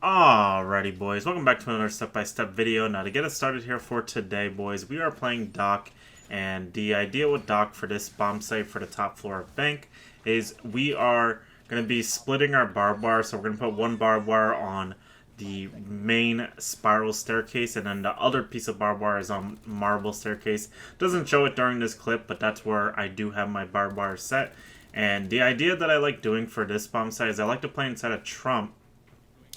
Alrighty boys, welcome back to another step-by-step video. Now to get us started here for today boys, we are playing Dock, and the idea with Dock for this bomb site for the top floor of Bank is we are going to be splitting our barbed wire. So we're going to put one barbed wire on the main spiral staircase, and then the other piece of barbed wire is on marble staircase. Doesn't show it during this clip, but that's where I do have my barbed wire set. And the idea that I like doing for this bomb site is I like to play inside a trump.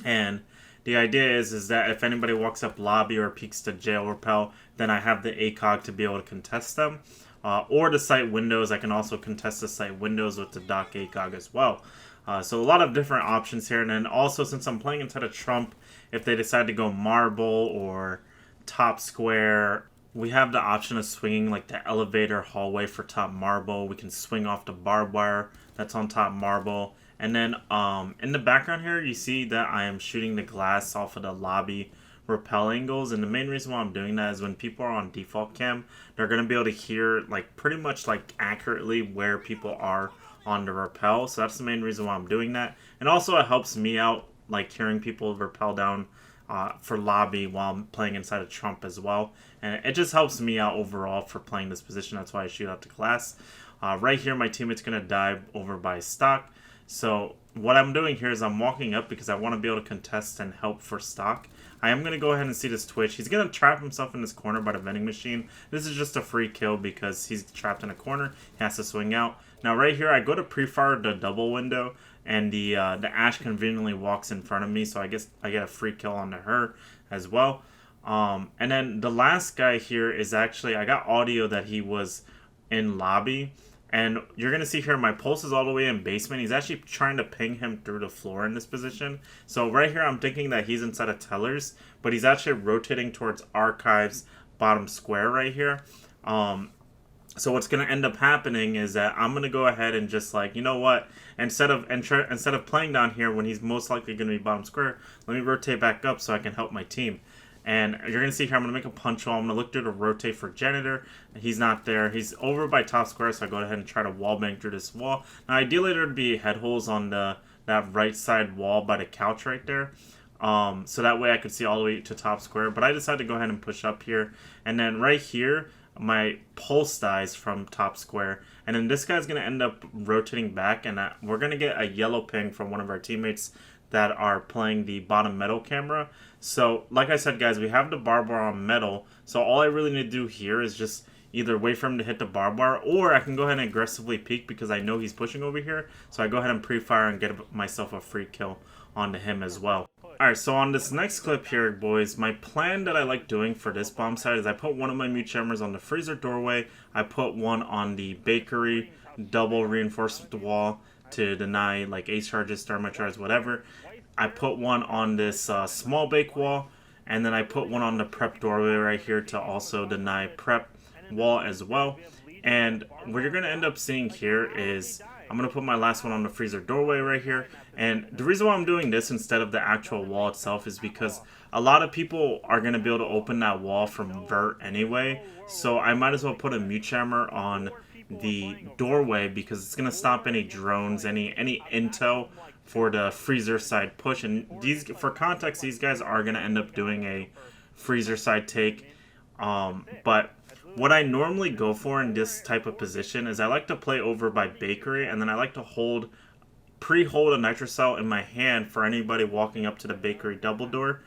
And the idea is that if anybody walks up lobby or peeks to jail repel, then I have the ACOG to be able to contest them. Or the site windows, I can also contest the site windows with the Dock ACOG as well. So a lot of different options here. And then also, since I'm playing inside a trump, if they decide to go marble or top square, we have the option of swinging like the elevator hallway for top marble. We can swing off the barbed wire that's on top marble. And then in the background here, you see that I am shooting the glass off of the lobby rappel angles. And the main reason why I'm doing that is when people are on default cam, they're going to be able to hear like pretty much like accurately where people are on the rappel. So that's the main reason why I'm doing that. And also it helps me out like hearing people rappel down for lobby while I'm playing inside a trump as well. And it just helps me out overall for playing this position. That's why I shoot out the glass. Right here, my teammate's going to dive over by stock. So what I'm doing here is I'm walking up because I want to be able to contest and help for stock. I am going to go ahead and see this twitch. He's going to trap himself in this corner by the vending machine. This is just a free kill because he's trapped in a corner. He has to swing out. Now right here, I go to pre-fire the double window, and the Ash conveniently walks in front of me. So I guess I get a free kill onto her as well. And then the last guy here is actually, I got audio that he was in lobby. And you're going to see here, my pulse is all the way in basement. He's actually trying to ping him through the floor in this position. So right here, I'm thinking that he's inside of tellers, but he's actually rotating towards archives bottom square right here. So what's going to end up happening is that I'm going to go ahead and just like, you know what, instead of playing down here when he's most likely going to be bottom square, let me rotate back up so I can help my team. And you're going to see here, I'm going to make a punch hole. I'm going to look through to rotate for janitor. He's not there. He's over by top square, so I go ahead and try to wall bang through this wall. Now, ideally, there would be head holes on that right side wall by the couch right there. So that way I could see all the way to top square. But I decided to go ahead and push up here. And then right here, my pulse dies from top square. And then this guy's going to end up rotating back. And we're going to get a yellow ping from one of our teammates that are playing the bottom metal camera. So like I said guys, we have the barbed wire on metal, so all I really need to do here is just either wait for him to hit the barbed wire, or I can go ahead and aggressively peek because I know he's pushing over here. So I go ahead and pre-fire and get myself a free kill onto him as well. Alright, so on this next clip here boys, my plan that I like doing for this bomb site is I put one of my mute jammers on the freezer doorway, I put one on the bakery double reinforced wall to deny like ace charges, thermite charges, whatever. I put one on this small bake wall, and then I put one on the prep doorway right here to also deny prep wall as well. And what you're going to end up seeing here is I'm going to put my last one on the freezer doorway right here. And the reason why I'm doing this instead of the actual wall itself is because a lot of people are going to be able to open that wall from vert anyway. So I might as well put a mute jammer on the doorway because it's going to stop any drones, any intel for the freezer side push. And these, for context, these guys are going to end up doing a freezer side take. But what I normally go for in this type of position is I like to play over by bakery, and then I like to pre-hold a nitro cell in my hand for anybody walking up to the bakery double door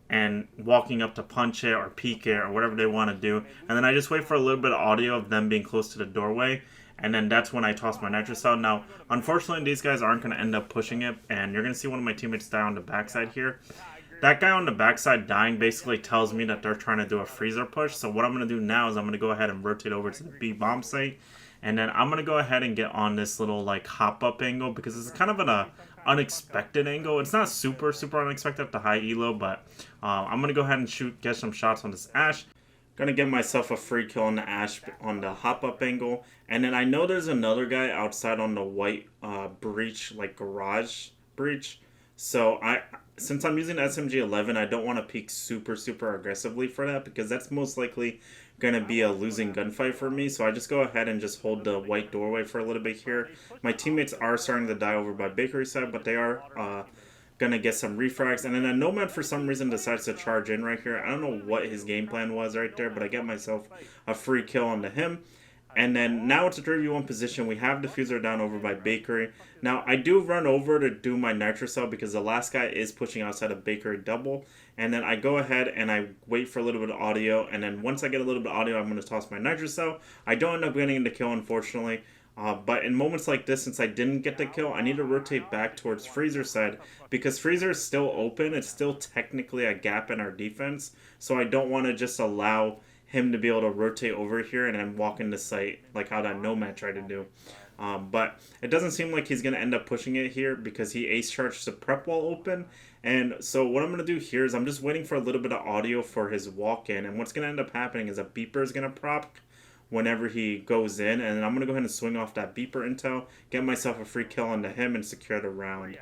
and walking up to punch it or peek it or whatever they want to do. And then I just wait for a little bit of audio of them being close to the doorway. And then that's when I toss my nitro cell. Now, unfortunately, these guys aren't going to end up pushing it. And you're going to see one of my teammates die on the backside here. That guy on the backside dying basically tells me that they're trying to do a freezer push. So what I'm going to do now is I'm going to go ahead and rotate over to the B bomb site. And then I'm going to go ahead and get on this little like hop up angle because it's kind of an unexpected angle. It's not super unexpected at the high elo, but I'm going to go ahead and get some shots on this Ash. Gonna get myself a free kill on the Ash on the hop up angle. And then I know there's another guy outside on the white breach, like garage breach. So since I'm using the SMG-11, I don't want to peek super aggressively for that because that's most likely going to be a losing gunfight for me. So I just go ahead and just hold the white doorway for a little bit here. My teammates are starting to die over by bakery side, but they are gonna get some refrags, and then a Nomad for some reason decides to charge in right here. I don't know what his game plan was right there, but I get myself a free kill onto him. And then now it's a 3v1 position. We have Diffuser down over by Bakery. Now, I do run over to do my Nitro Cell because the last guy is pushing outside of Bakery double. And then I go ahead and I wait for a little bit of audio. And then once I get a little bit of audio, I'm going to toss my Nitro Cell. I don't end up getting the kill, unfortunately. But in moments like this, since I didn't get the kill, I need to rotate back towards Freezer's side because Freezer is still open. It's still technically a gap in our defense. So I don't want to just allow him to be able to rotate over here and then walk into sight like how that Nomad tried to do. But it doesn't seem like he's going to end up pushing it here because he ace charged the prep wall open. And so what I'm going to do here is I'm just waiting for a little bit of audio for his walk in. And what's going to end up happening is a beeper is going to proc whenever he goes in. And then I'm going to go ahead and swing off that beeper intel, get myself a free kill onto him, and secure the round.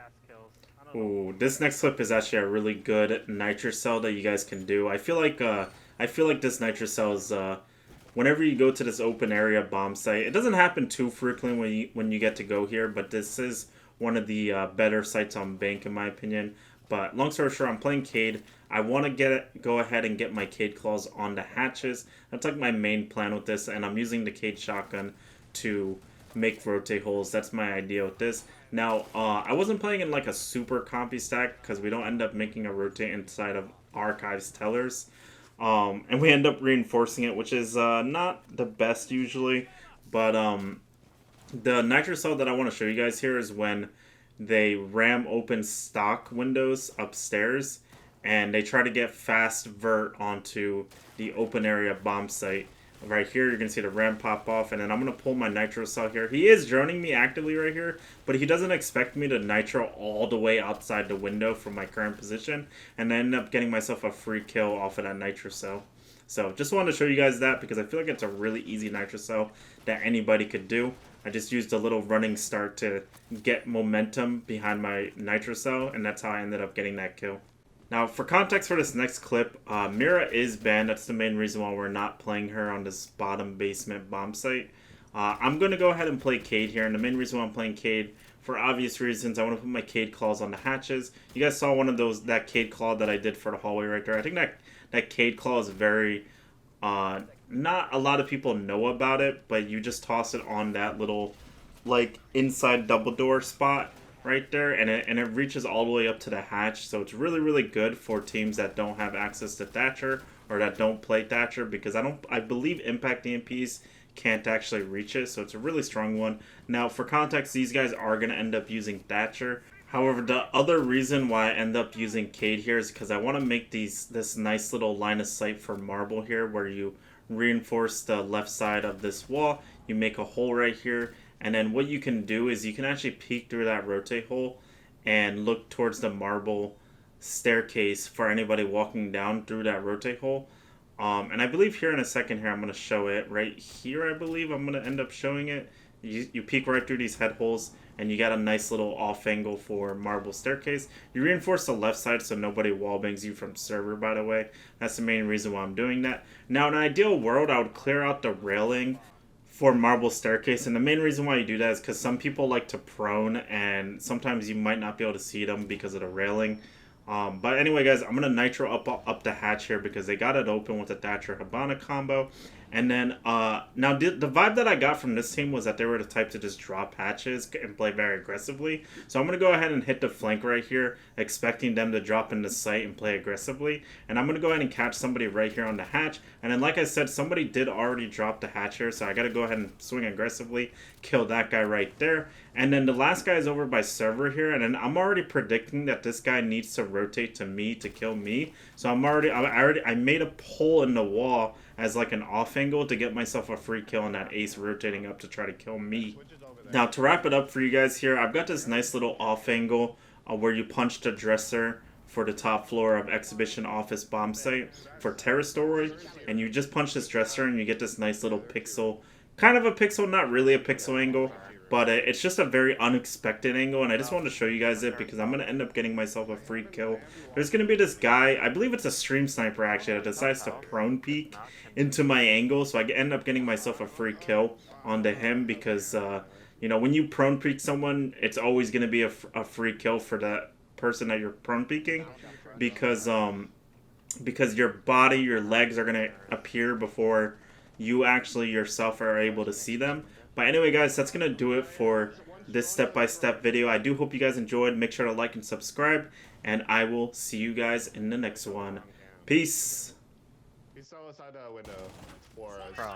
Ooh, this next clip is actually a really good Nitro Cell that you guys can do. I feel like this Nitro Cell is whenever you go to this open area bomb site. It doesn't happen too frequently when you get to go here, but this is one of the better sites on Bank in my opinion. But long story short, I'm playing Cade. I want to go ahead and get my Cade claws on the hatches. That's like my main plan with this, and I'm using the Cade shotgun to make rotate holes. That's my idea with this. Now, I wasn't playing in like a super compy stack because we don't end up making a rotate inside of Archives Tellers. And we end up reinforcing it, which is not the best usually. But the Nitro Cell that I want to show you guys here is when they ram open stock windows upstairs and they try to get fast vert onto the open area bomb site. Right here, you're going to see the ram pop off, and then I'm going to pull my Nitro Cell here. He is droning me actively right here, but he doesn't expect me to Nitro all the way outside the window from my current position, and I end up getting myself a free kill off of that Nitro Cell. So just wanted to show you guys that because I feel like it's a really easy Nitro Cell that anybody could do. I just used a little running start to get momentum behind my Nitro Cell, and that's how I ended up getting that kill. Now, for context for this next clip, Mira is banned. That's the main reason why we're not playing her on this bottom basement bomb site. I'm going to go ahead and play Cade here, and the main reason why I'm playing Cade, for obvious reasons, I want to put my Cade claws on the hatches. You guys saw one of that Cade claw that I did for the hallway right there. I think that Cade claw is very, not a lot of people know about it, but you just toss it on that little, like, inside double door spot right there, and it reaches all the way up to the hatch. So it's really, really good for teams that don't have access to Thatcher or that don't play Thatcher, because I believe Impact EMPs can't actually reach it. So it's a really strong one. Now, for context, these guys are going to end up using Thatcher. However, the other reason why I end up using Cade here is because I want to make this nice little line of sight for marble here, where you reinforce the left side of this wall. You make a hole right here. And then what you can do is you can actually peek through that rotate hole and look towards the marble staircase for anybody walking down through that rotate hole. And I believe here in a second here, I'm going to show it right here. I believe I'm going to end up showing it. You peek right through these head holes and you got a nice little off angle for marble staircase. You reinforce the left side so nobody wallbangs you from server, by the way. That's the main reason why I'm doing that. Now, in an ideal world, I would clear out the railing for marble staircase, and the main reason why you do that is because some people like to prone, and sometimes you might not be able to see them because of the railing. But anyway, guys, I'm gonna Nitro up the hatch here because they got it open with the Thatcher Habana combo. And then now the vibe that I got from this team was that they were the type to just drop hatches and play very aggressively. So I'm gonna go ahead and hit the flank right here, expecting them to drop into sight and play aggressively. And I'm gonna go ahead and catch somebody right here on the hatch. And then, like I said, somebody did already drop the hatch here, so I gotta go ahead and swing aggressively, kill that guy right there. And then the last guy is over by server here, and then I'm already predicting that this guy needs to rotate to me to kill me. So I made a hole in the wall as like an off angle to get myself a free kill on that ace rotating up to try to kill me. Now, to wrap it up for you guys here, I've got this nice little off angle where you punch the dresser for the top floor of Exhibition Office Bomb Site for Terra Story, and you just punch this dresser and you get this nice little pixel, kind of a pixel, not really a pixel angle, but it's just a very unexpected angle, and I just wanted to show you guys it because I'm going to end up getting myself a free kill. There's going to be this guy, I believe it's a stream sniper actually, that decides to prone peek into my angle, so I end up getting myself a free kill onto him because, you know, when you prone peek someone, it's always going to be a free kill for that person that you're prone peeking, because your body, your legs are gonna appear before you actually yourself are able to see them. But anyway, guys, that's gonna do it for this step-by-step video. I do hope you guys enjoyed. Make sure to like and subscribe, and I will see you guys in the next one. Peace. He saw outside the window for us. Bro.